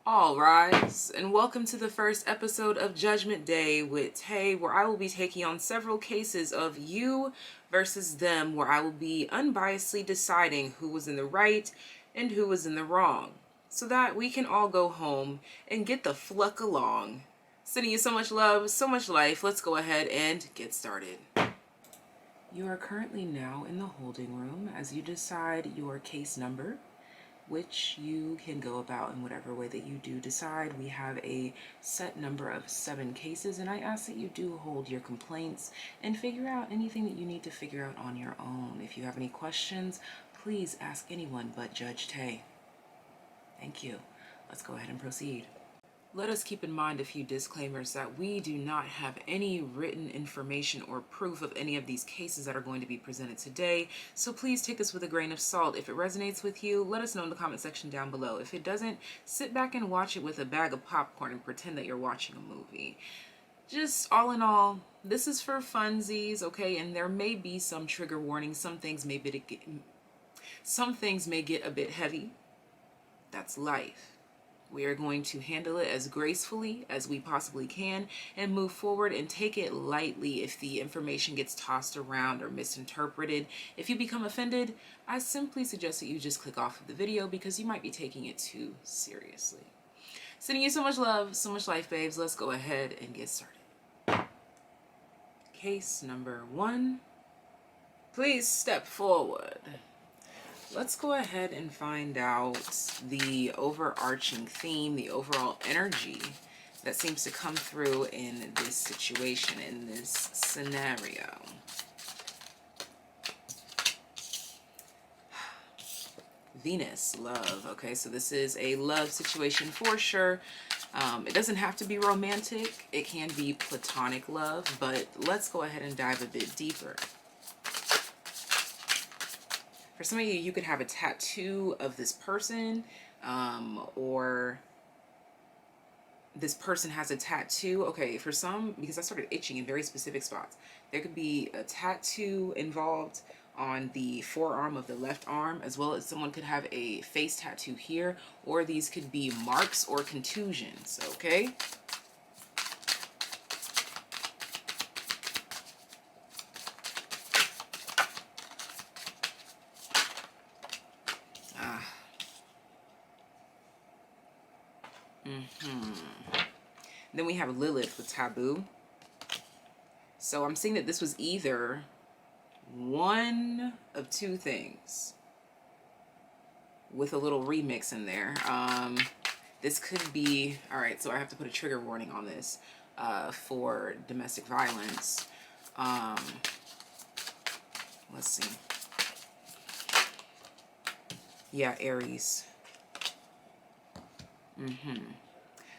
All rise, and welcome to the first episode of Judgment Day with Tay, where I will be taking on several cases of you versus them, where I will be unbiasedly deciding who was in the right and who was in the wrong, so that we can all go home and get the fluck along. Sending you so much love, so much life. Let's go ahead and get started. You are currently now in the holding room as you decide your case number, which you can go about in whatever way that you do decide. We have a set number of 7 cases, and I ask that you do hold your complaints and figure out anything that you need to figure out on your own. If you have any questions, please ask anyone but Judge Tay. Thank you. Let's go ahead and proceed. Let us keep in mind a few disclaimers that we do not have any written information or proof of any of these cases that are going to be presented today, so please take this with a grain of salt. If it resonates with you, let us know in the comment section down below. If it doesn't, sit back and watch it with a bag of popcorn and pretend that you're watching a movie. Just all in all, this is for funsies, okay? And there may be some trigger warnings. Some things may get a bit heavy. That's life. We are going to handle it as gracefully as we possibly can and move forward and take it lightly if the information gets tossed around or misinterpreted. If you become offended, I simply suggest that you just click off of the video because you might be taking it too seriously. Sending you so much love, so much life, babes. Let's go ahead and get started. Case number 1. Please step forward. Let's go ahead and find out the overarching theme, the overall energy that seems to come through in this situation, in this scenario. Venus, love. Okay, so this is a love situation for sure. It doesn't have to be romantic. It can be platonic love, but let's go ahead and dive a bit deeper. For some of you, you could have a tattoo of this person, or this person has a tattoo. Okay, for some, because I started itching in very specific spots, there could be a tattoo involved on the forearm of the left arm, as well as someone could have a face tattoo here, or these could be marks or contusions, okay? Then we have Lilith with taboo. So I'm seeing that this was either one of 2 things with a little remix in there. This could be, all right, so I have to put a trigger warning on this for domestic violence. Let's see. Yeah, Aries.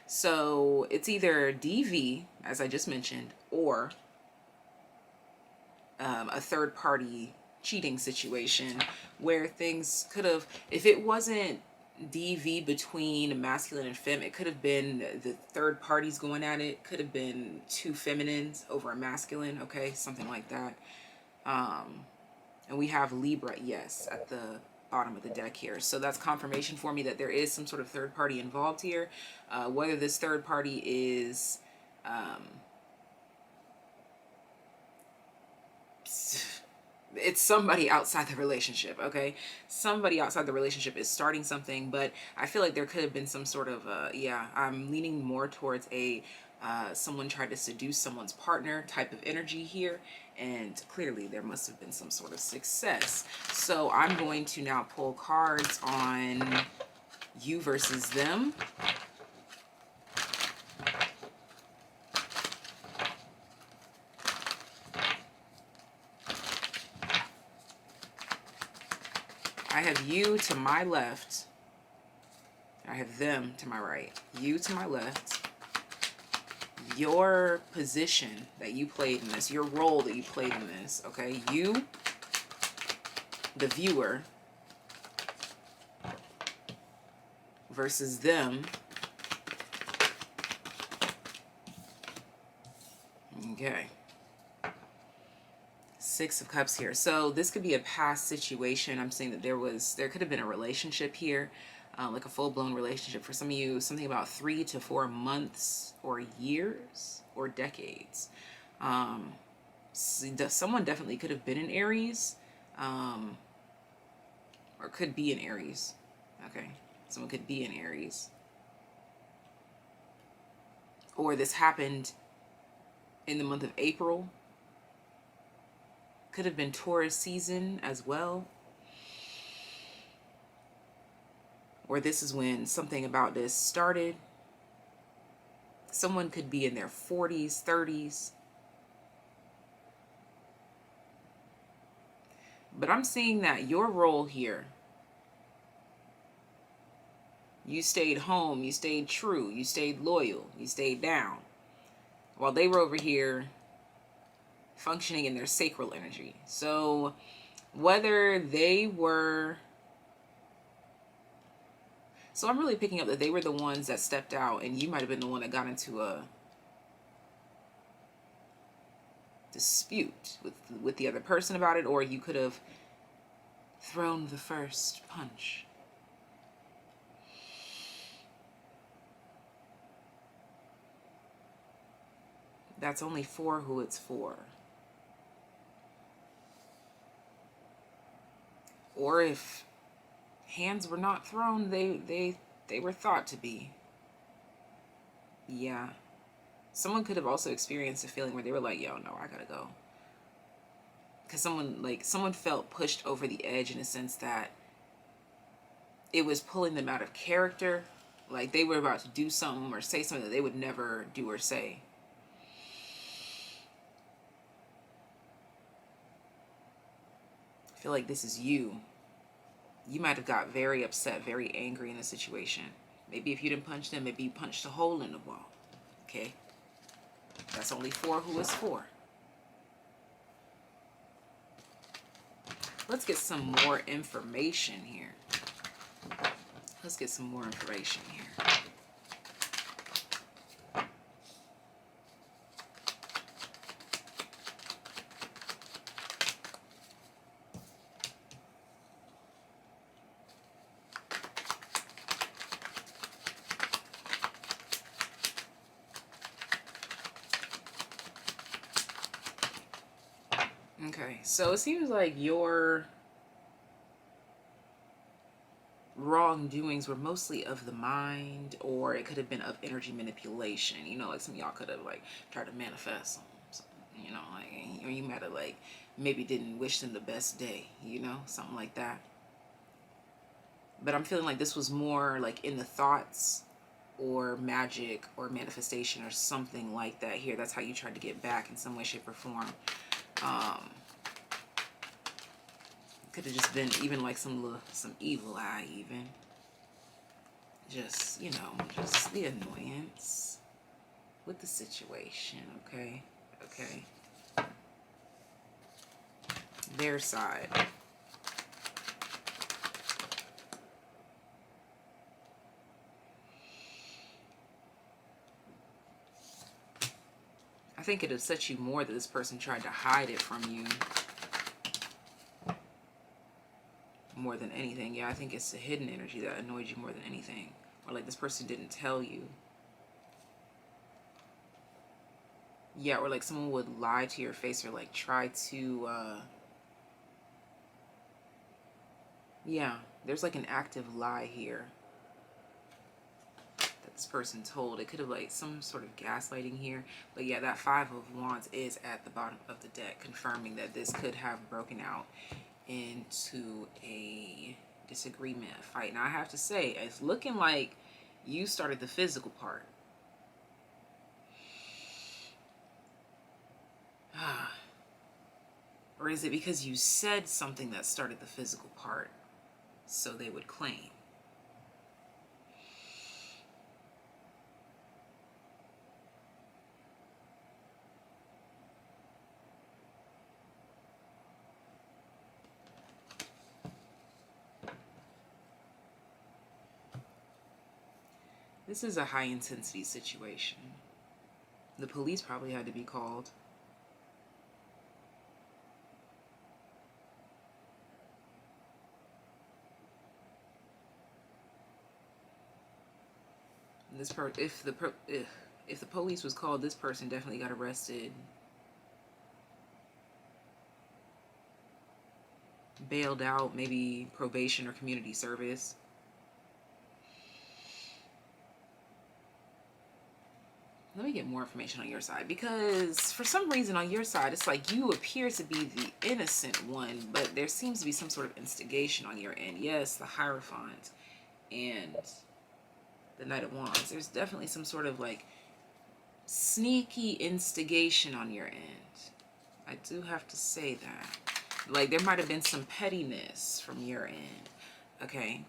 So it's either DV, as I just mentioned, or a third-party cheating situation where things could have, if it wasn't DV between masculine and femme, it could have been the third parties going at it. Could have been 2 feminines over a masculine, okay, something like that. And we have Libra, yes, at the bottom of the deck here. So that's confirmation for me that there is some sort of third party involved here. Whether this third party is it's somebody outside the relationship, okay? Somebody outside the relationship is starting something, but I feel like there could have been some sort of yeah, I'm leaning more towards a someone tried to seduce someone's partner type of energy here, and clearly there must have been some sort of success. So I'm going to now pull cards on you versus them. I have you to my left. I have them to my right. You to my left. Your position that you played in this, your role that you played in this, okay? You, the viewer, versus them. Okay. 6 of Cups here. So this could be a past situation. I'm saying that there could have been a relationship here. like a full-blown relationship. For some of you, something about 3 to 4 months or years or decades. Someone definitely could have been an Aries, or could be an Aries. Okay, someone could be an Aries. Or this happened in the month of April. Could have been Taurus season as well. Or this is when something about this started. Someone could be in their 40s, 30s. But I'm seeing that your role here, you stayed home, you stayed true, you stayed loyal, you stayed down. While they were over here functioning in their sacral energy. So whether they were... So I'm really picking up that they were the ones that stepped out, and you might have been the one that got into a dispute with the other person about it, or you could have thrown the first punch. That's only for who it's for. Or if hands were not thrown, they were thought to be. Yeah. Someone could have also experienced a feeling where they were like, yo, no, I gotta go. Because someone felt pushed over the edge in a sense that it was pulling them out of character. Like they were about to do something or say something that they would never do or say. I feel like this is you. You might have got very upset, very angry in a situation. Maybe if you didn't punch them, maybe you punched a hole in the wall. Okay? That's only for who it's for. Let's get some more information here. Let's get some more information here. Okay, so it seems like your wrongdoings were mostly of the mind, or it could have been of energy manipulation. You know, like some of y'all could have like tried to manifest something, you know, like, or you might have like maybe didn't wish them the best day, you know, something like that. But I'm feeling like this was more like in the thoughts or magic or manifestation or something like that here. That's how you tried to get back in some way, shape, or form. Could have just been even like some evil eye, even. Just, you know, just the annoyance with the situation, okay? Okay. Their side. I think it upset you more that this person tried to hide it from you. More than anything. Yeah, I think it's the hidden energy that annoyed you more than anything. Or like this person didn't tell you. Yeah, or like someone would lie to your face or like try to yeah, there's like an active lie here that this person told. It could have like some sort of gaslighting here. But yeah, that 5 of Wands is at the bottom of the deck, confirming that this could have broken out into a disagreement, a fight. Now I have to say, it's looking like you started the physical part. Or is it because you said something that started the physical part, so they would claim? This is a high intensity situation. The police probably had to be called. If the police was called, this person definitely got arrested, bailed out, maybe probation or community service. Let me get more information on your side, because for some reason on your side, it's like you appear to be the innocent one, but there seems to be some sort of instigation on your end. Yes, the Hierophant and the Knight of Wands. There's definitely some sort of like sneaky instigation on your end. I do have to say that. Like there might have been some pettiness from your end. Okay.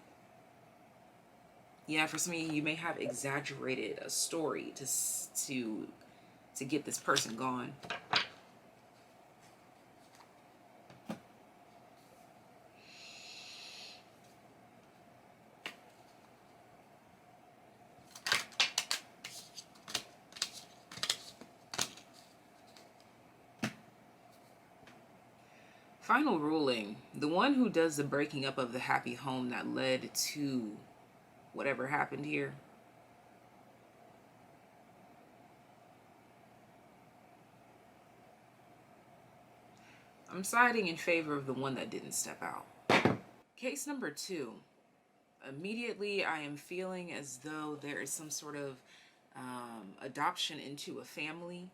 Yeah, for some of you, you may have exaggerated a story to get this person gone. Final ruling. The one who does the breaking up of the happy home that led to whatever happened here. I'm siding in favor of the one that didn't step out. Case number 2. Immediately, I am feeling as though there is some sort of adoption into a family,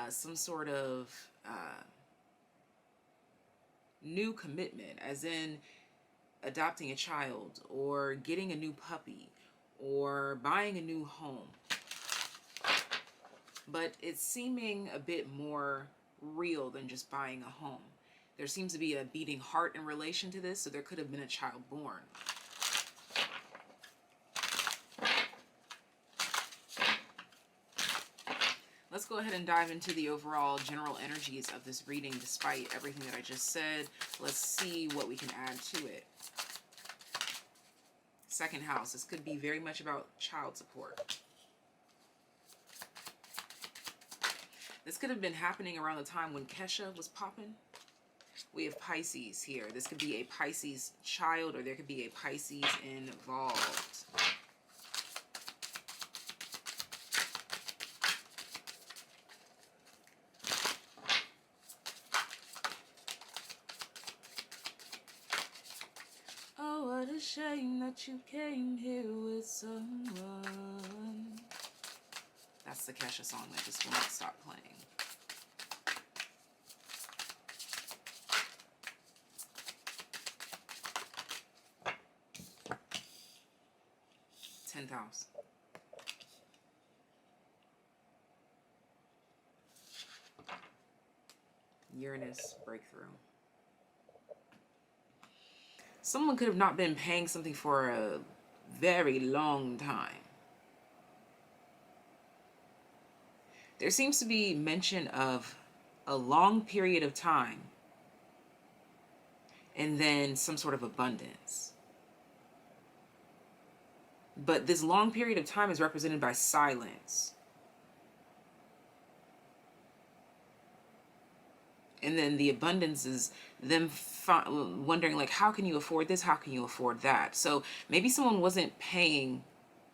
some sort of new commitment, as in adopting a child or getting a new puppy or buying a new home. But it's seeming a bit more real than just buying a home. There seems to be a beating heart in relation to this, so there could have been a child born. Let's go ahead and dive into the overall general energies of this reading. Despite everything that I just said, let's see what we can add to it. Second house. This could be very much about child support. This could have been happening around the time when Kesha was popping. We have Pisces here. This could be a Pisces child, or there could be a Pisces involved. Oh, what a shame that you came here with someone. That's the Kesha song that just will not stop playing. House. Uranus breakthrough. Someone could have not been paying something for a very long time. There seems to be mention of a long period of time and then some sort of abundance. But this long period of time is represented by silence. And then the abundance is them wondering, like, how can you afford this? How can you afford that? So maybe someone wasn't paying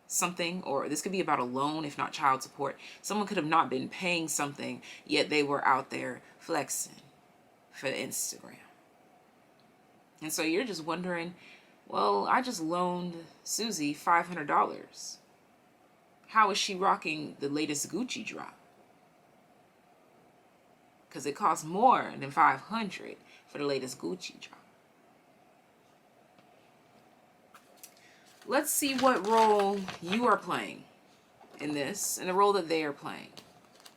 something, or this could be about a loan, if not child support. Someone could have not been paying something, yet they were out there flexing for Instagram. And so you're just wondering, well, I just loaned Susie $500. How is she rocking the latest Gucci drop? Because it costs more than $500 for the latest Gucci drop. Let's see what role you are playing in this, and the role that they are playing.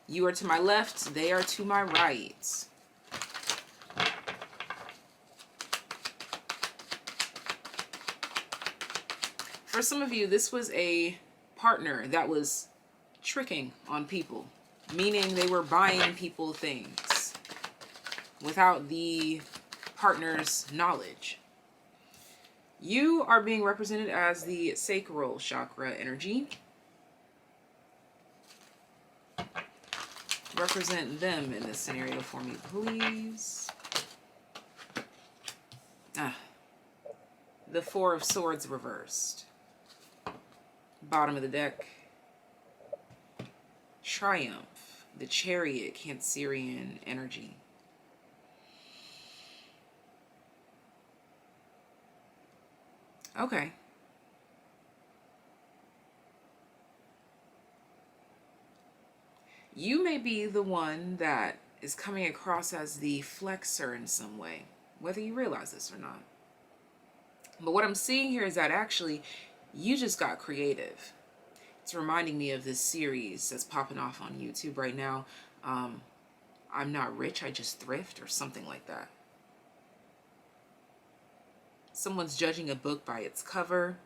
You are to my left, they are to my right. For some of you, this was a partner that was tricking on people, meaning they were buying people things without the partner's knowledge. You are being represented as the sacral chakra energy. Represent them in this scenario for me, please. The Four of Swords reversed. Bottom of the deck, Triumph, the Chariot, Cancerian energy. Okay. You may be the one that is coming across as the flexor in some way, whether you realize this or not. But what I'm seeing here is that actually you just got creative. It's reminding me of this series that's popping off on YouTube right now. I'm not rich, I just thrift, or something like that. Someone's judging a book by its cover.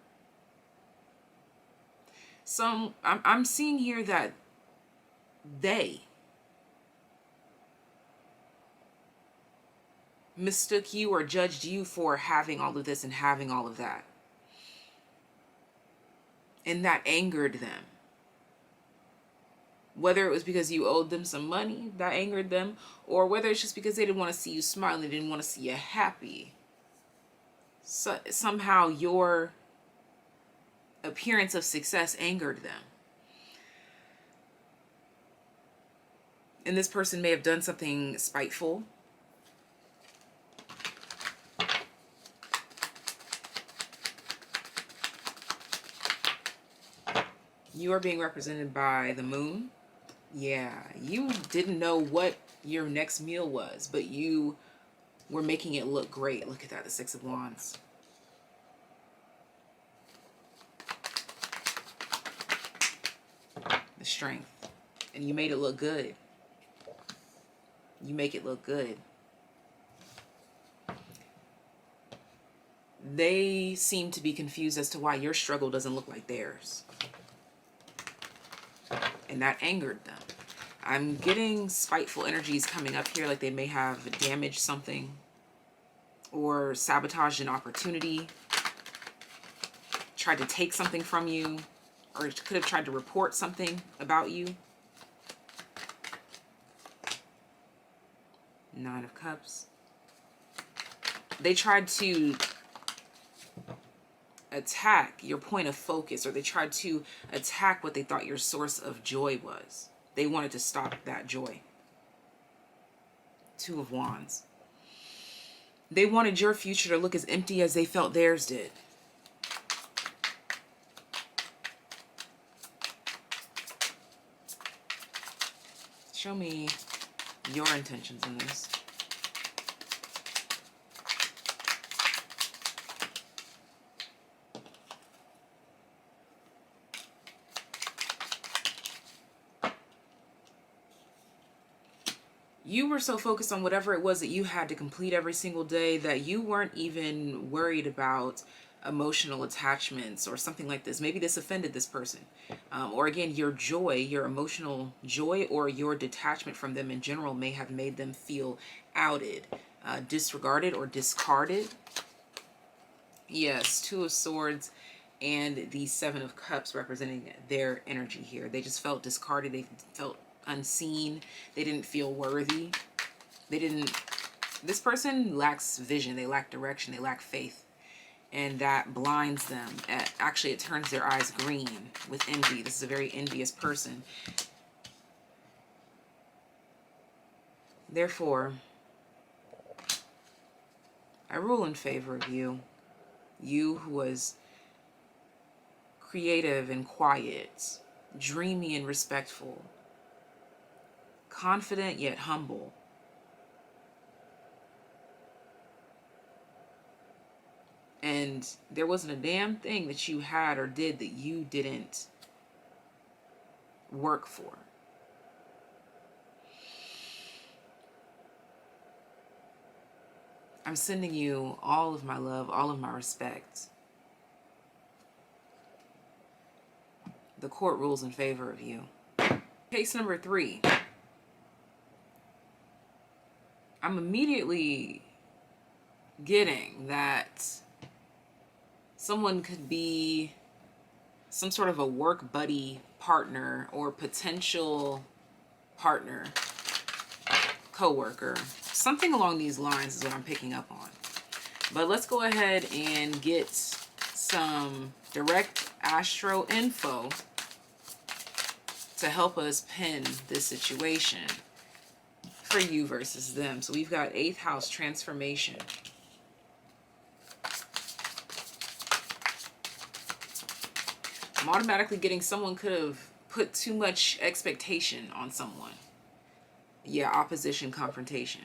I'm seeing here that they mistook you or judged you for having all of this and having all of that. And that angered them. Whether it was because you owed them some money, that angered them, or whether it's just because they didn't want to see you smile, they didn't want to see you happy. So somehow your appearance of success angered them. And this person may have done something spiteful. You are being represented by the moon. Yeah, you didn't know what your next meal was, but you were making it look great. Look at that, the Six of Wands. The Strength. And you made it look good. You make it look good. They seem to be confused as to why your struggle doesn't look like theirs. And that angered them. I'm getting spiteful energies coming up here, like they may have damaged something or sabotaged an opportunity, tried to take something from you, or could have tried to report something about you. Nine of Cups. They tried to attack your point of focus, or they tried to attack what they thought your source of joy was. They wanted to stop that joy. Two of Wands. They wanted your future to look as empty as they felt theirs did. Show me your intentions in this. You were so focused on whatever it was that you had to complete every single day that you weren't even worried about emotional attachments or something like this. Maybe this offended this person. Or again, your joy, your emotional joy, or your detachment from them in general may have made them feel outed, disregarded, or discarded. Yes, Two of Swords and the Seven of Cups representing their energy here. They just felt discarded. They felt unseen. They didn't feel worthy. This person lacks vision. They lack direction. They lack faith. And that blinds them. Actually, it turns their eyes green with envy. This is a very envious person. Therefore, I rule in favor of you. You who was creative and quiet, dreamy and respectful, confident yet humble. And there wasn't a damn thing that you had or did that you didn't work for. I'm sending you all of my love, all of my respect. The court rules in favor of you. Case number 3. I'm immediately getting that someone could be some sort of a work buddy partner or potential partner, co-worker. Something along these lines is what I'm picking up on. But let's go ahead and get some direct astro info to help us pin this situation for you versus them. So we've got 8th house transformation. I'm automatically getting someone could have put too much expectation on someone. Yeah, opposition, confrontation.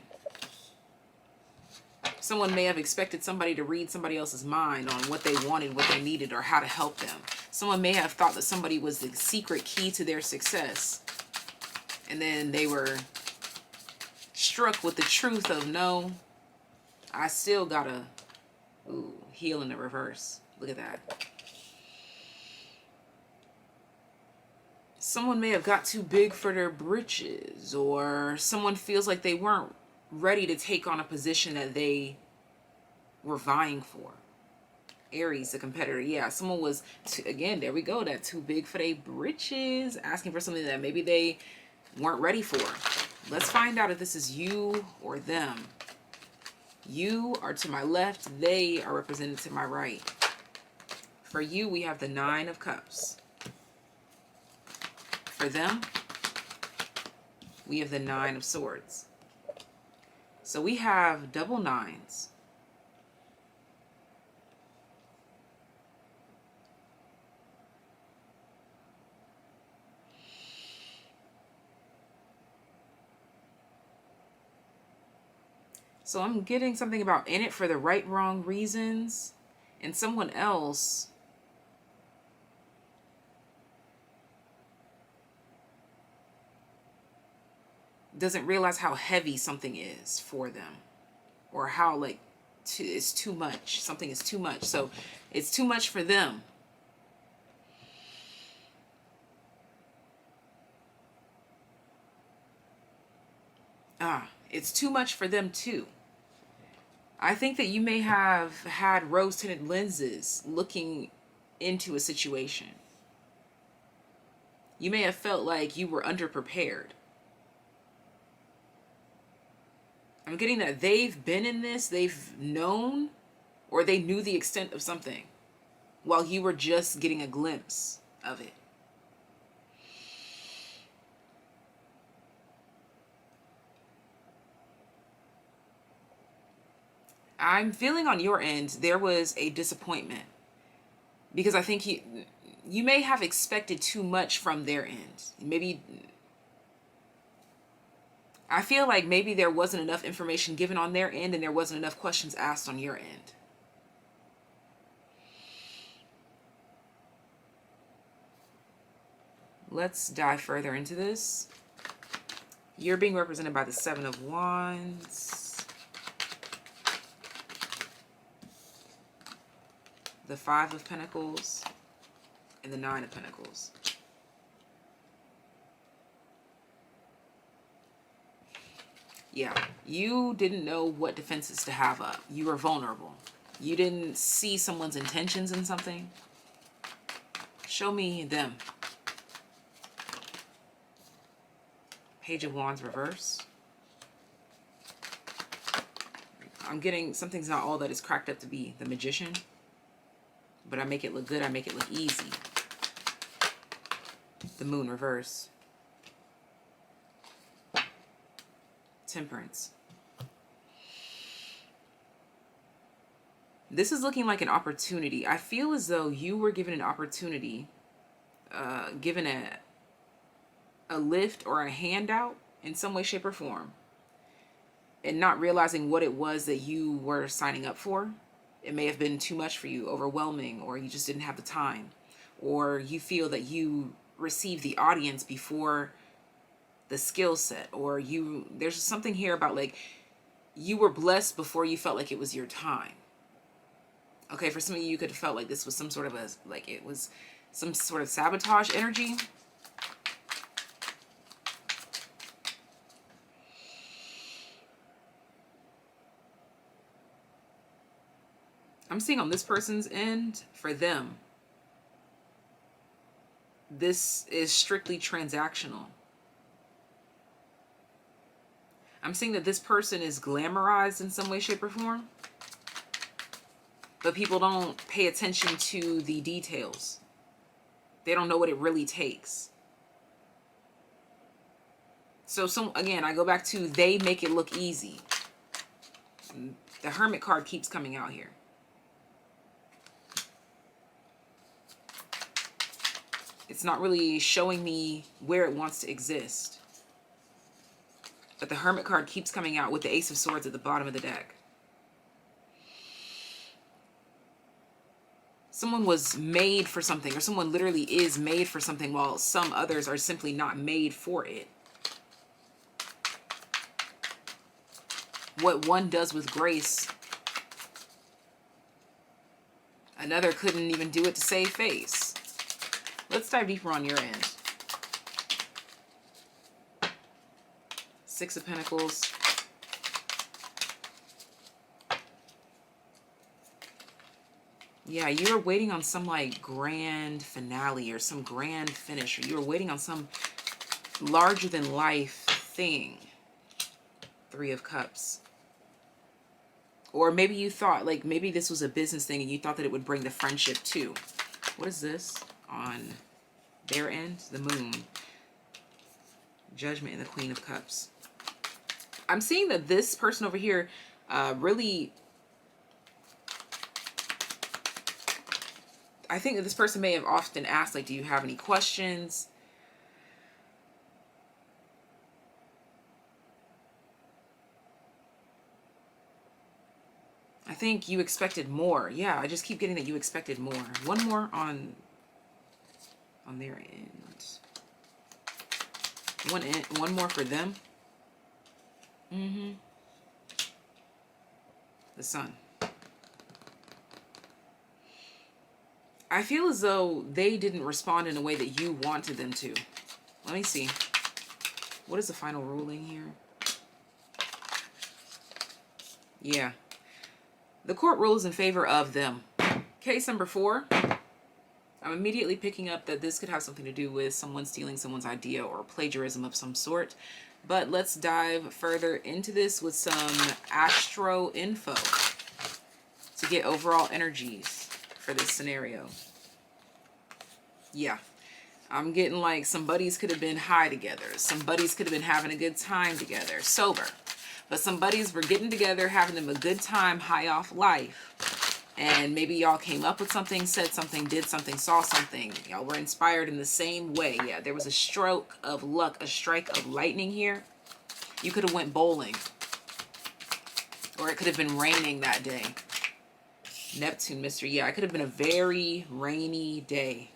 Someone may have expected somebody to read somebody else's mind on what they wanted, what they needed, or how to help them. Someone may have thought that somebody was the secret key to their success. And then they were struck with the truth of, no, I still gotta heal in the reverse. Look at that. Someone may have got too big for their britches, or someone feels like they weren't ready to take on a position that they were vying for. Aries, the competitor. Yeah, someone was, again, there we go, that too big for their britches, asking for something that maybe they weren't ready for. Let's find out if this is you or them. You are to my left, they are represented to my right. For you, we have the 9 of Cups. For them, we have the 9 of Swords. So we have double 9s. So I'm getting something about in it for the right, wrong reasons, and someone else doesn't realize how heavy something is for them, or how like it's too much. Something is too much. So it's too much for them. It's too much for them too. I think that you may have had rose-tinted lenses looking into a situation. You may have felt like you were underprepared. I'm getting that they've been in this, they've known, or they knew the extent of something while you were just getting a glimpse of it. I'm feeling on your end there was a disappointment, because I think you may have expected too much from their end. Maybe I feel like maybe there wasn't enough information given on their end, and there wasn't enough questions asked on your end. Let's dive further into this. You're being represented by the 7 of Wands, the 5 of Pentacles, and the 9 of Pentacles. Yeah, you didn't know what defenses to have up. You were vulnerable. You didn't see someone's intentions in something. Show me them. Page of Wands reverse. I'm getting something's not all that it's cracked up to be. The Magician. But I make it look good. I make it look easy. The Moon reverse. Temperance. This is looking like an opportunity. I feel as though you were given an opportunity, given a lift or a handout in some way, shape, or form, and not realizing what it was that you were signing up for. It may have been too much for you, overwhelming, or you just didn't have the time, or you feel that you received the audience before the skill set, or there's something here about like you were blessed before you felt like it was your time. Okay, for some of you could have felt like this was some sort of it was some sort of sabotage energy. I'm seeing on this person's end, for them, this is strictly transactional. I'm seeing that this person is glamorized in some way, shape, or form, but people don't pay attention to the details. They don't know what it really takes. So again, I go back to they make it look easy. The Hermit card keeps coming out here. It's not really showing me where it wants to exist. But the Hermit card keeps coming out with the Ace of Swords at the bottom of the deck. Someone was made for something, or someone literally is made for something, while some others are simply not made for it. What one does with grace, another couldn't even do it to save face. Let's dive deeper on your end. Six of Pentacles. Yeah, you were waiting on some like grand finale or some grand finish, or you were waiting on some larger than life thing. Three of Cups. Or maybe you thought, like, maybe this was a business thing and you thought that it would bring the friendship too. What is this on their end? The Moon. Judgment and the Queen of Cups. I'm seeing that this person over here really... I think that this person may have often asked, like, do you have any questions? I think you expected more. Yeah, I just keep getting that you expected more. One more on their end. One more for them. The Sun. I feel as though they didn't respond in a way that you wanted them to. Let me see. What is the final ruling here? Yeah. The court rules in favor of them. Case number 4. I'm immediately picking up that this could have something to do with someone stealing someone's idea or plagiarism of some sort. But let's dive further into this with some astro info to get overall energies for this scenario. Yeah. I'm getting like some buddies could have been high together. Some buddies could have been having a good time together, sober. But some buddies were getting together, having them a good time, high off life. And maybe y'all came up with something, said something, did something, saw something. Y'all were inspired in the same way. Yeah, there was a stroke of luck, a strike of lightning here. You could have went bowling. Or it could have been raining that day. Neptune mystery. Yeah, it could have been a very rainy day.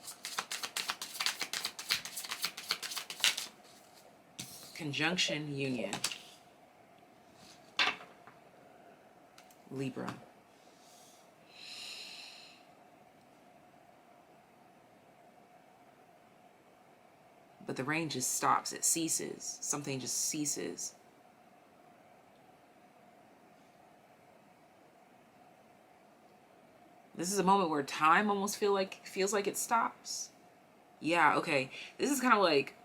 Conjunction union. Libra. But the rain just stops. It ceases. Something just ceases. This is a moment where time almost feels like it stops. Yeah, okay. This is kind of like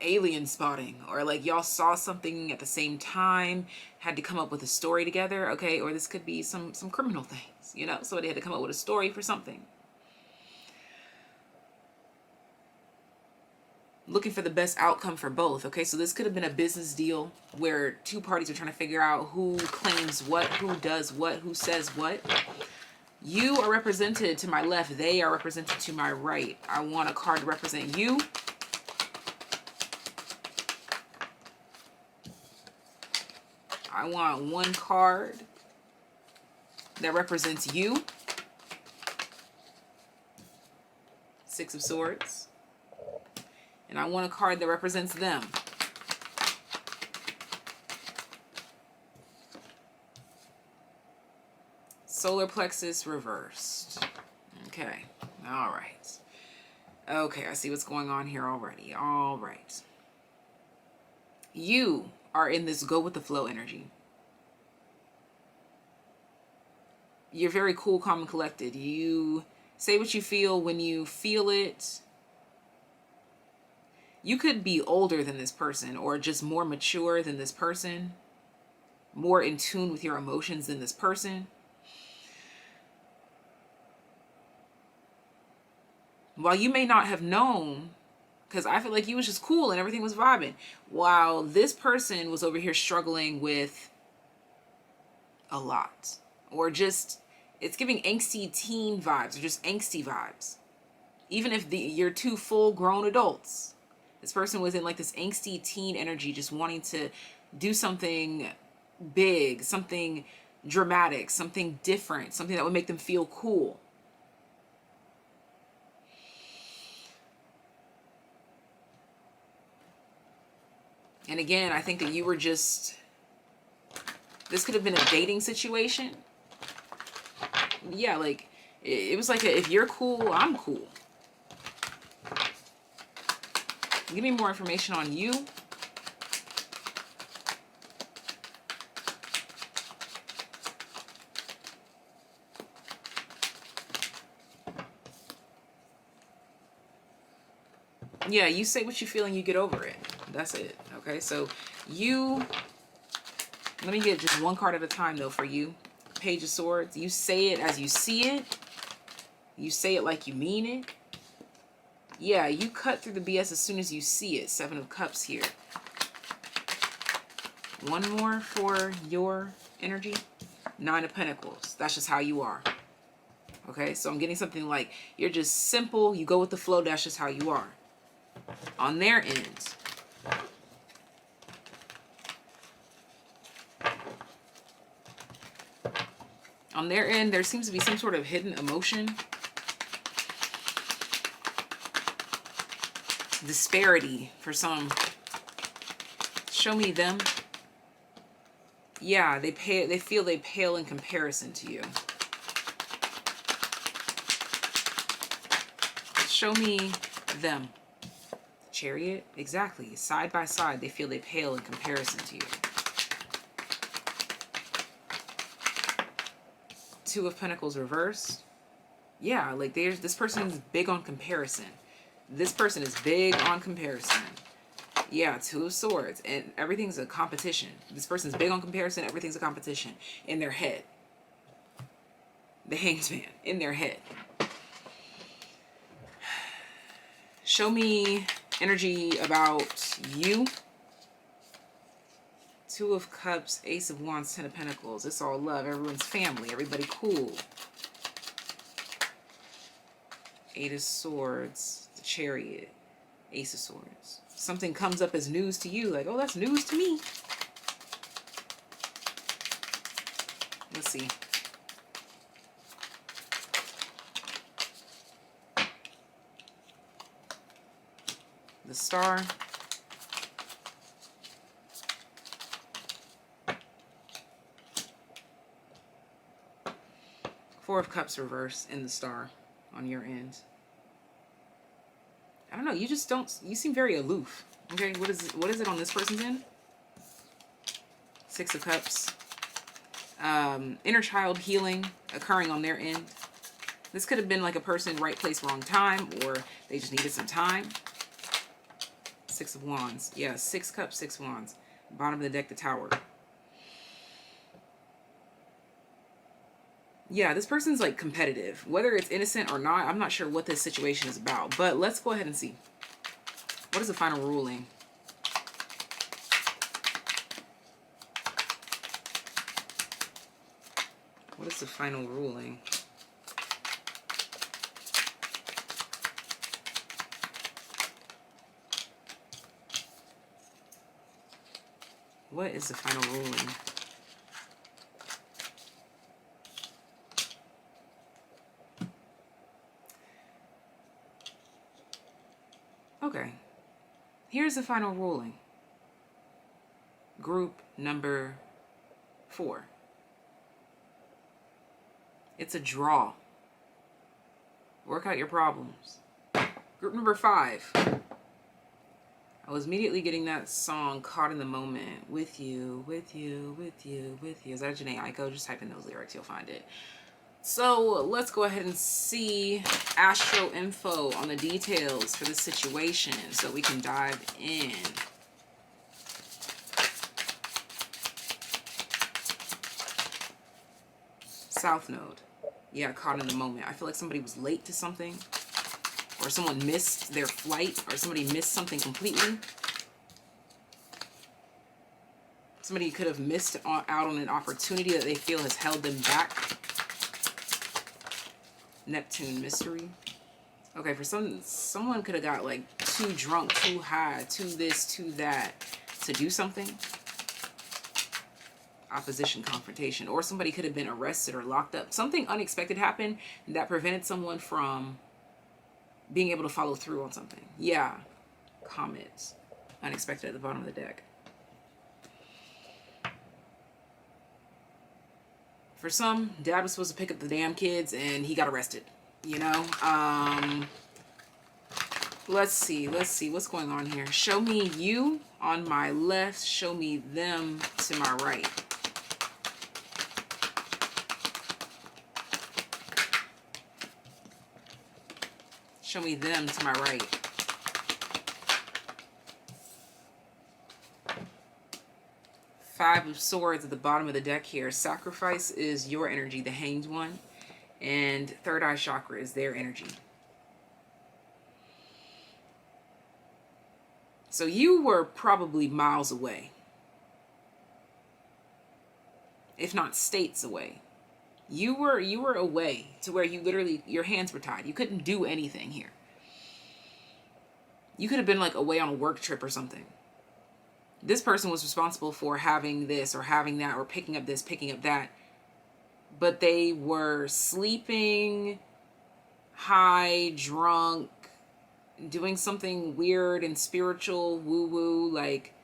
alien spotting, or like y'all saw something at the same time, had to come up with a story together, okay? Or this could be some criminal things, you know? Somebody had to come up with a story for something. Looking for the best outcome for both, okay? So this could have been a business deal where two parties are trying to figure out who claims what, who does what, who says what. You are represented to my left. They are represented to my right. I want a card to represent you. I want one card that represents you. Six of Swords. And I want a card that represents them. Solar plexus reversed. Okay. All right. Okay, I see what's going on here already. All right. You are in this go with the flow energy. You're very cool, calm, and collected. You say what you feel when you feel it. You could be older than this person, or just more mature than this person, more in tune with your emotions than this person. While you may not have known Because I feel like you was just cool and everything was vibing. While this person was over here struggling with a lot. Or just, it's giving angsty teen vibes, or just angsty vibes. Even if you're two full-grown adults. This person was in like this angsty teen energy, just wanting to do something big, something dramatic, something different, something that would make them feel cool. And again, I think that you were just, this could have been a dating situation. Yeah, like, it was like, if you're cool, I'm cool. Give me more information on you. Yeah, you say what you feel and you get over it. That's it. Okay, so you, let me get just one card at a time though for you. Page of Swords. You say it as you see it. You say it like you mean it. Yeah, you cut through the BS as soon as you see it. Seven of Cups here. One more for your energy. Nine of Pentacles. That's just how you are. Okay, so I'm getting something like you're just simple. You go with the flow. That's just how you are. On their end. On their end, there seems to be some sort of hidden emotion. Disparity for some. Show me them. Yeah, they feel they pale in comparison to you. Show me them. Chariot, exactly. Side by side, they feel they pale in comparison to you. Two of Pentacles reversed. Yeah, like this person's big on comparison. This person is big on comparison. Yeah, Two of Swords. And everything's a competition. This person's big on comparison. Everything's a competition. In their head. The Hanged Man. In their head. Show me energy about you. Two of Cups, Ace of Wands, Ten of Pentacles. It's all love. Everyone's family. Everybody cool. Eight of Swords. The Chariot. Ace of Swords. Something comes up as news to you. Like, oh, that's news to me. Let's see. The Star. Four of Cups reverse in the Star on your end. I don't know, you just don't, you seem very aloof. Okay, what is it on this person's end? Six of Cups. Inner child healing occurring on their end. This could have been like a person, right place, wrong time, or they just needed some time. Six of Wands. Yeah, Six Cups, Six Wands. Bottom of the deck, the Tower. Yeah, this person's like competitive. Whether it's innocent or not, I'm not sure what this situation is about. But let's go ahead and see. What is the final ruling? What is the final ruling? What is the final ruling? Okay, here's the final ruling. Group number 4. It's a draw. Work out your problems. Group number 5. I was immediately getting that song, Caught in the Moment. With you, with you, with you, with you. Is that Janae Aiko? Just type in those lyrics, you'll find it. So let's go ahead and see astro info on the details for the situation so we can dive in. South Node. Yeah, caught in the moment. I feel like somebody was late to something, or someone missed their flight, or somebody missed something completely. Somebody could have missed out on an opportunity that they feel has held them back. Neptune mystery. Okay, for someone could have got like too drunk, too high, too this, too that to do something. Opposition, confrontation, or somebody could have been arrested or locked up. Something unexpected happened that prevented someone from being able to follow through on something. Yeah, comments. Unexpected at the bottom of the deck. For some, dad was supposed to pick up the damn kids and he got arrested, you know? Let's see what's going on here. Show me you on my left, show me them to my right. Show me them to my right. Five of Swords at the bottom of the deck here. Sacrifice is your energy, the Hanged One. And third eye chakra is their energy. So you were probably miles away. If not states away. You were away to where you literally, your hands were tied. You couldn't do anything here. You could have been like away on a work trip or something. This person was responsible for having this or having that or picking up this, picking up that. But they were sleeping, high, drunk, doing something weird and spiritual, woo-woo, like,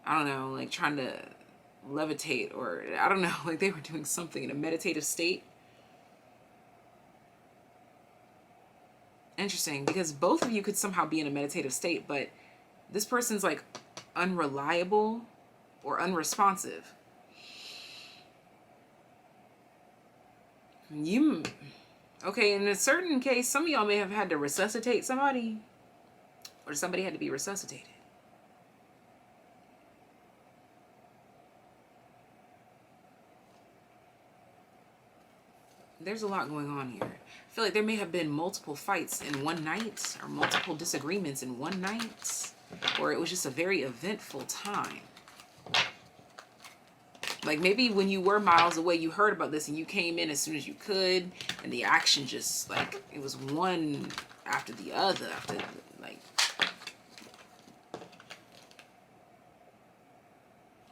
I don't know, like trying to levitate, or I don't know, like they were doing something in a meditative state. Interesting, because both of you could somehow be in a meditative state, but this person's like unreliable or unresponsive. Okay, in a certain case, some of y'all may have had to resuscitate somebody, or somebody had to be resuscitated. There's a lot going on here. I feel like there may have been multiple fights in one night, or multiple disagreements in one night, or it was just a very eventful time. Like maybe when you were miles away, you heard about this and you came in as soon as you could, and the action just like, it was one after the other, after like,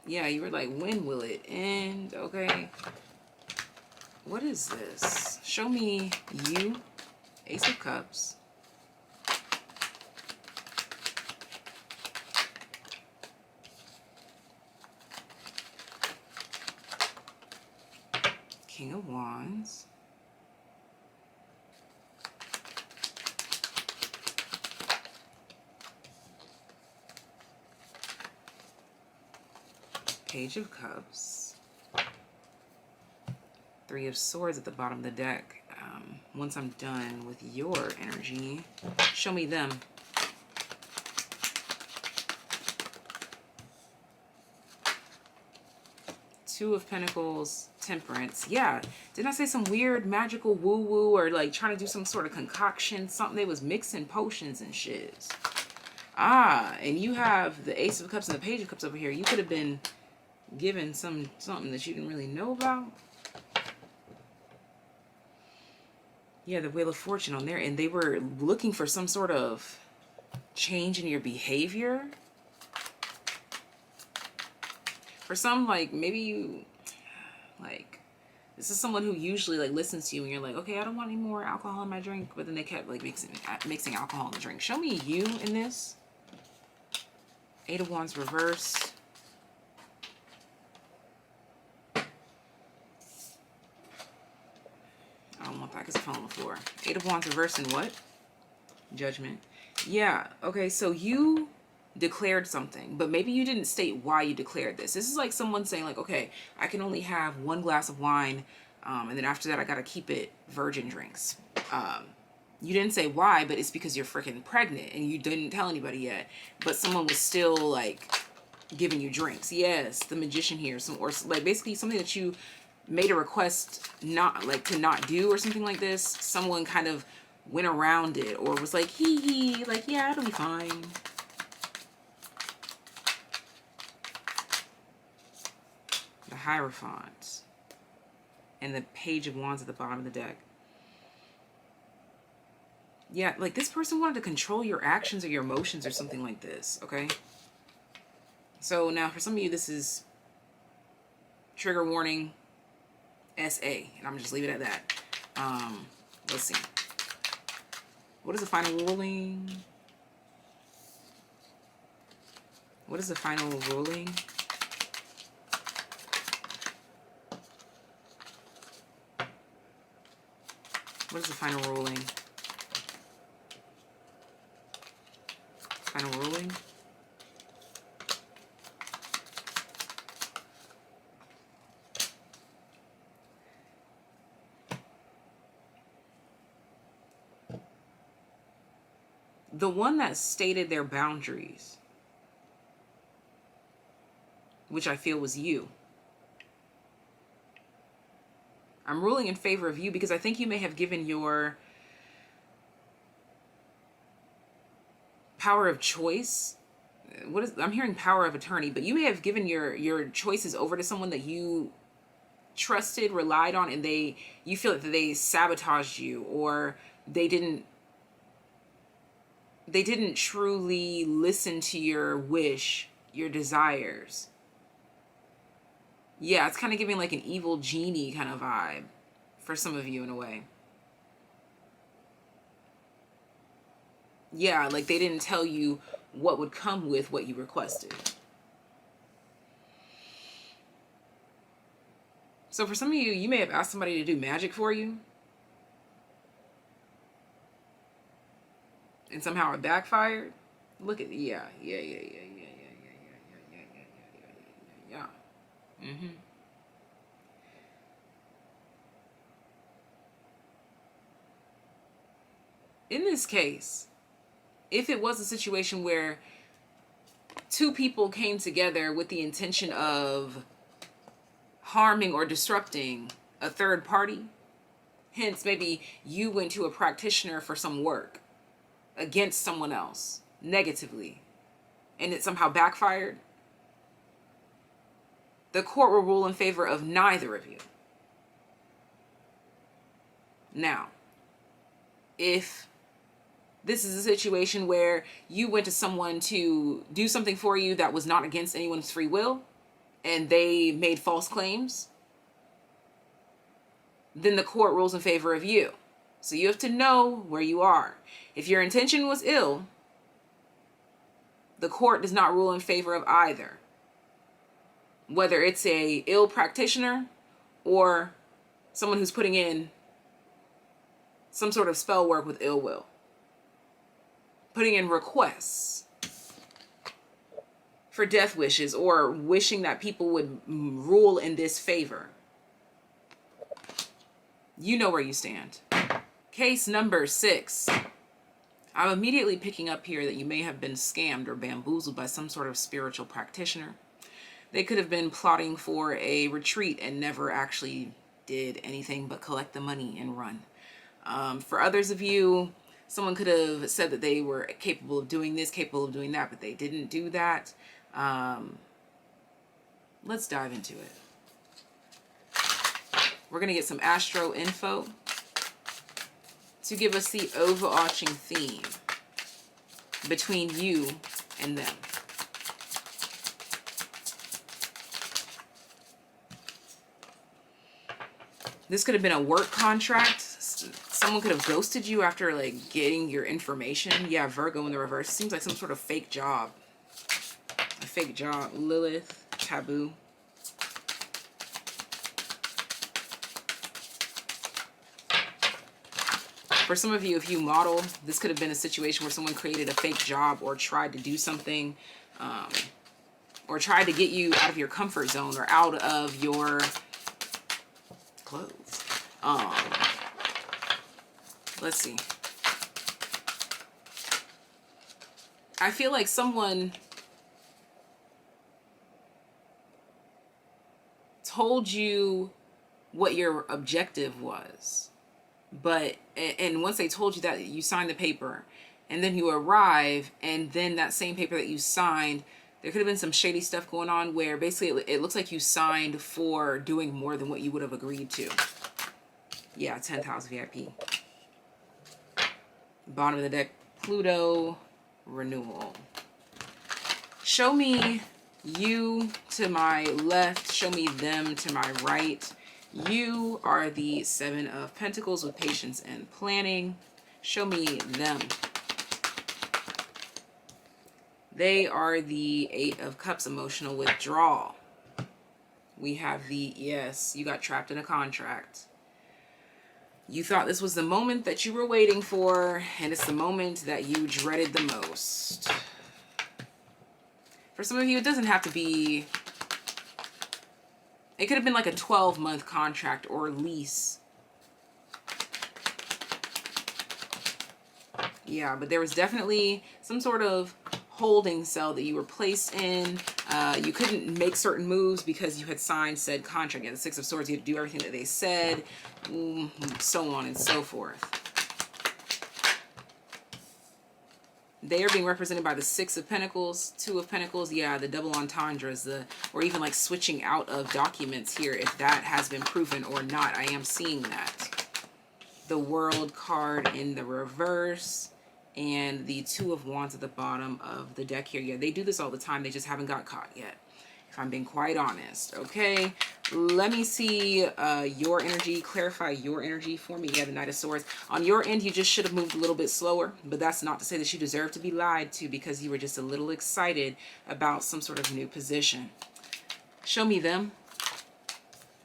yeah, you were like, when will it end? Okay. What is this? Show me you. Ace of Cups. King of Wands. Page of Cups. Three of Swords at the bottom of the deck. Once I'm done with your energy, show me them. Two of Pentacles, Temperance. Yeah, didn't I say some weird magical woo-woo, or like trying to do some sort of concoction, something they was mixing potions and shit. Ah, and you have the Ace of Cups and the Page of Cups over here. You could have been given something that you didn't really know about. Yeah, the Wheel of Fortune on there, and they were looking for some sort of change in your behavior. For some, like, maybe you, like, this is someone who usually, like, listens to you, and you're like, okay, I don't want any more alcohol in my drink, but then they kept, like, mixing alcohol in the drink. Show me you in this. Eight of Wands reversed. I don't want that because it fell on the floor. Eight of Wands reversed and what? Judgment. Yeah, okay, so you declared something, but maybe you didn't state why you declared this. This is like someone saying like, okay, I can only have one glass of wine, and then after that I gotta keep it virgin drinks. You didn't say why, but it's because you're freaking pregnant and you didn't tell anybody yet, but someone was still like giving you drinks. Yes, the Magician here, or like basically something that you made a request not like to not do or something like this. Someone kind of went around it or was like, hee, like, yeah, it'll be fine. The Hierophant and the Page of Wands at the bottom of the deck. Yeah, like this person wanted to control your actions or your emotions or something like this, okay? So now for some of you, this is trigger warning SA, and I'm just leave it at that. Let's see. What is the final ruling? What is the final ruling? What is the final ruling? Final ruling? The one that stated their boundaries, which I feel was you. I'm ruling in favor of you because I think you may have given your power of choice. I'm hearing power of attorney, but you may have given your choices over to someone that you trusted, relied on, and you feel that they sabotaged you, or they didn't truly listen to your wish, your desires. Yeah, it's kind of giving like an evil genie kind of vibe for some of you in a way. Yeah, like they didn't tell you what would come with what you requested. So for some of you, you may have asked somebody to do magic for you, and somehow it backfired. Look at, yeah. In this case, if it was a situation where two people came together with the intention of harming or disrupting a third party, hence maybe you went to a practitioner for some work against someone else negatively, and it somehow backfired, the court will rule in favor of neither of you. Now, if this is a situation where you went to someone to do something for you that was not against anyone's free will, and they made false claims, then the court rules in favor of you. So you have to know where you are. If your intention was ill, the court does not rule in favor of either. Whether it's a ill practitioner or someone who's putting in some sort of spell work with ill will. Putting in requests for death wishes or wishing that people would rule in this favor. You know where you stand. Case number 6. I'm immediately picking up here that you may have been scammed or bamboozled by some sort of spiritual practitioner. They could have been plotting for a retreat and never actually did anything but collect the money and run. For others of you, someone could have said that they were capable of doing this, capable of doing that, but they didn't do that. Let's dive into it. We're going to get some astro info to give us the overarching theme between you and them. This could have been a work contract. Someone could have ghosted you after like getting your information. Yeah, Virgo in the reverse. Seems like some sort of fake job. A fake job. Lilith, taboo. For some of you, if you model, this could have been a situation where someone created a fake job or tried to do something, or tried to get you out of your comfort zone or out of your clothes. Let's see. I feel like someone told you what your objective was, But, and once they told you that, you signed the paper, and then you arrive, and then that same paper that you signed, there could have been some shady stuff going on where basically it looks like you signed for doing more than what you would have agreed to. Yeah, 10th house VIP. Bottom of the deck, Pluto, renewal. Show me you to my left, show me them to my right. You are the 7 of Pentacles with patience and planning. Show me them. They are the 8 of Cups, emotional withdrawal. We have the, yes, you got trapped in a contract. You thought this was the moment that you were waiting for, and it's the moment that you dreaded the most. For some of you, it doesn't have to be, it could have been like a 12-month contract or lease. Yeah, but there was definitely some sort of holding cell that you were placed in. You couldn't make certain moves because you had signed said contract. You had the 6 of Swords, you had to do everything that they said, so on and so forth. They are being represented by the 6 of Pentacles, 2 of Pentacles. Yeah, the double entendres, or even like switching out of documents here, if that has been proven or not. I am seeing that. The World card in the reverse, and the 2 of Wands at the bottom of the deck here. Yeah, they do this all the time. They just haven't got caught yet, if I'm being quite honest. Okay, let me see your energy. Clarify your energy for me. Yeah, the Knight of Swords. On your end, you just should have moved a little bit slower, but that's not to say that you deserve to be lied to, because you were just a little excited about some sort of new position. Show me them.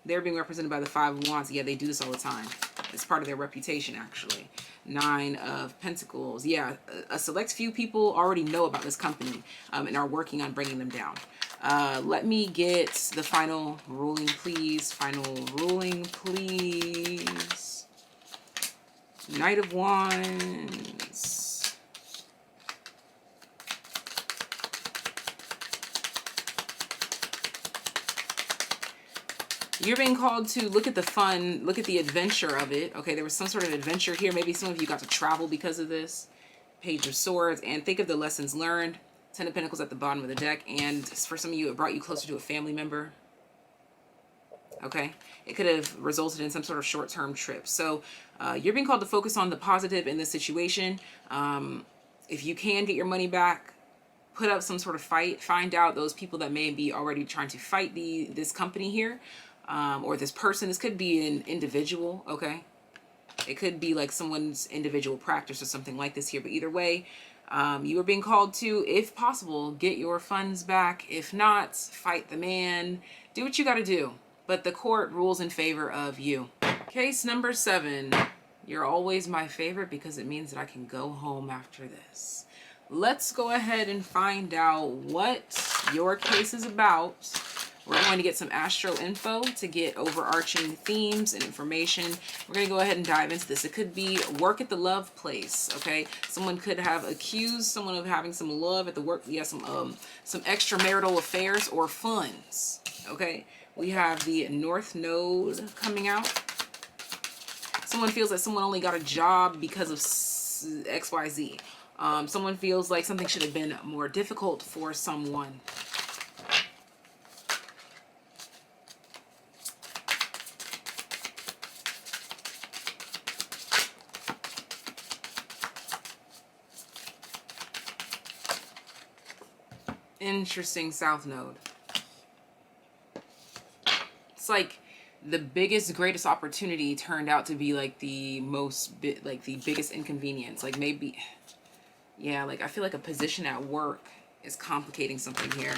They're being represented by the 5 of Wands. Yeah, they do this all the time. It's part of their reputation, actually. 9 of Pentacles. Yeah, a select few people already know about this company and are working on bringing them down. Let me get the final ruling, please. Final ruling, please. Knight of Wands. You're being called to look at the fun, look at the adventure of it. Okay, there was some sort of adventure here. Maybe some of you got to travel because of this. Page of Swords. And think of the lessons learned. 10 of Pentacles at the bottom of the deck. And for some of you, it brought you closer to a family member. Okay, it could have resulted in some sort of short-term trip. So you're being called to focus on the positive in this situation. If you can get your money back, put up some sort of fight. Find out those people that may be already trying to fight this company here. Or this person. This could be an individual, okay? It could be like someone's individual practice or something like this here. But either way, you are being called to, if possible, get your funds back. If not, fight the man. Do what you got to do. But the court rules in favor of you. Case number 7. You're always my favorite because it means that I can go home after this. Let's go ahead and find out what your case is about. We're going to get some astro info to get overarching themes and information. We're going to go ahead and dive into this. It could be work at the love place, okay? Someone could have accused someone of having some love at the work. Yeah, some extramarital affairs or funds, okay? We have the North Node coming out. Someone feels that someone only got a job because of XYZ. Someone feels like something should have been more difficult for someone. Interesting South Node. It's like the greatest opportunity turned out to be like the biggest inconvenience. Like maybe, yeah, like I feel like a position at work is complicating something here.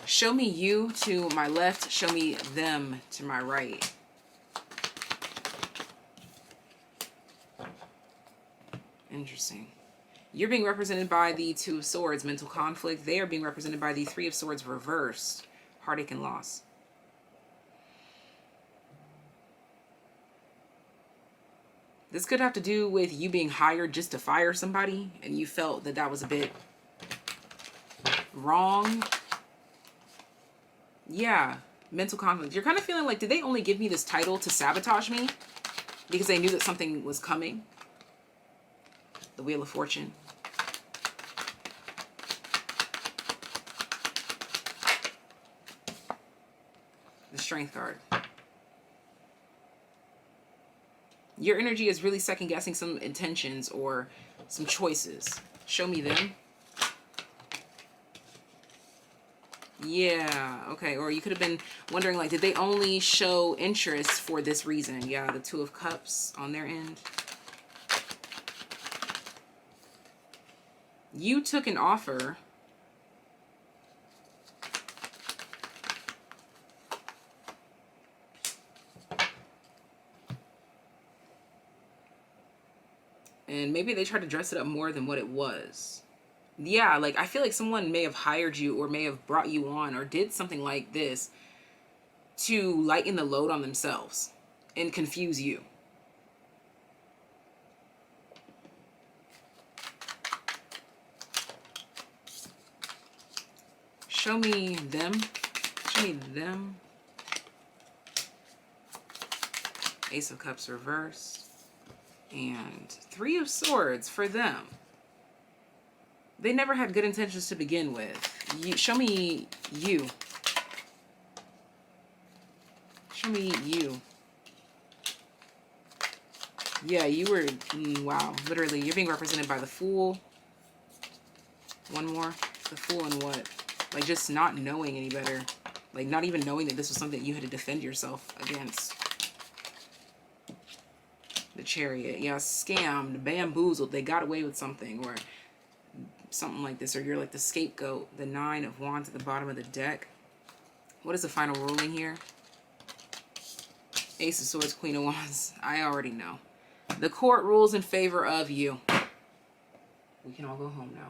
Show me you to my left. Show me them to my right. Interesting. You're being represented by the 2 of Swords, mental conflict. They are being represented by the 3 of Swords reversed, heartache and loss. This could have to do with you being hired just to fire somebody, and you felt that that was a bit wrong. Yeah, mental conflict. You're kind of feeling like, did they only give me this title to sabotage me? because they knew that something was coming. The Wheel of Fortune. The Strength card. Your energy is really second guessing some intentions or some choices. Show me them. Yeah, okay. Or you could have been wondering, like, did they only show interest for this reason? Yeah, the Two of Cups on their end. You took an offer. And maybe they tried to dress it up more than what it was. Yeah, like, I feel like someone may have hired you or may have brought you on or did something like this to lighten the load on themselves and confuse you. Show me them. Show me them. Ace of Cups reversed. And Three of Swords for them. They never had good intentions to begin with. Show me you. Show me you. Yeah, you were, wow, literally, you're being represented by the Fool. One more. The Fool and what? Like, just not knowing any better. Like, not even knowing that this was something you had to defend yourself against. The Chariot. Yeah, scammed, bamboozled. They got away with something or something like this. Or you're like the scapegoat. The Nine of Wands at the bottom of the deck. What is the final ruling here? Ace of Swords, Queen of Wands. I already know. The court rules in favor of you. We can all go home now.